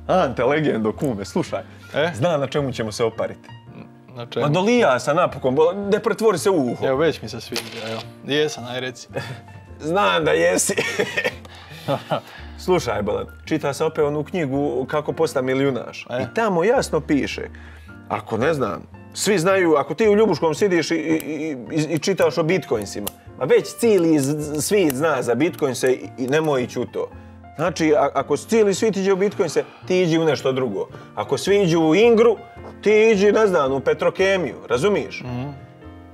Ante, legendo, kume, slušaj. Zna na čemu ćemo se opariti. Na čemu? Ma dolija sam napokon, ne pretvori se u uho. Evo, već mi se sviđa, evo. Jesam, aj reci. Znam da jesi. Slušaj, Bala, čita se opet onu knjigu Kako postati milijunaš. I tamo jasno piše, ako ne znam, svi znaju, ako ti u Ljubuškom sidiš i čitaš o bitcoinsima, ma već cijeli svijet zna za bitcoinse i nemoj ići u to. Znači, ako cijeli svijet iđe u bitcoinse, ti iđi u nešto drugo. Ako svi iđu u Ingru, ti iđi, ne znam, u Petrokemiju, razumiješ?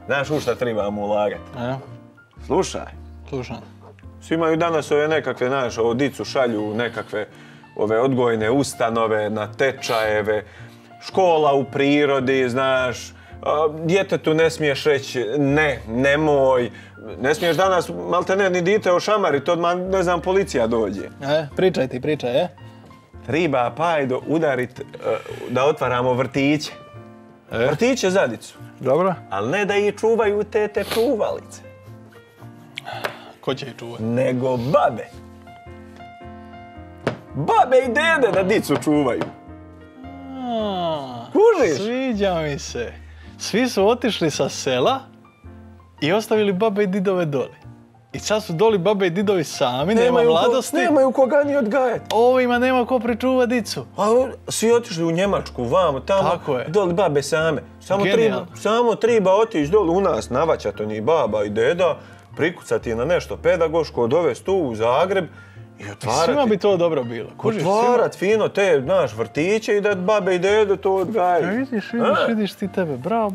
Znaš u šta trebamo ulagati? Slušaj. Slušam. Svi imaju danas ove nekakve, znaš, ovo dicu šalju nekakve ove odgojne ustanove, na tečajeve, škola u prirodi, znaš, djetetu ne smiješ reći ne, nemoj, ne smiješ danas maltene ni dite ošamariti, odmah, ne znam, policija dođe. Pričaj ti, pričaj, Treba, pajdo, udarit da otvaramo vrtiće. Vrtiće za dicu. Dobro. Ali ne da ih čuvaju tete čuvalice. Ko će ih čuvati? Nego babe. Babe i dede da dicu čuvaju. Kužiš? Sviđa mi se. Svi su otišli sa sela i ostavili babe i didove doli. I sad su doli babe i didovi sami, nema mladosti. Nemaju koga ni odgajati. Ovima nema ko pričuva dicu. A svi otišli u Njemačku, vamo, tamo, doli babe same. Samo treba otići doli u nas, navaćati oni baba i deda, prikucati na nešto pedagoško, dovesti tu u Zagreb i otvarati. Svima bi to dobro bilo. Otvarati fino te, znaš, vrtiće i da babe i dede to odgajaju. Vidiš ti tebe, bravo.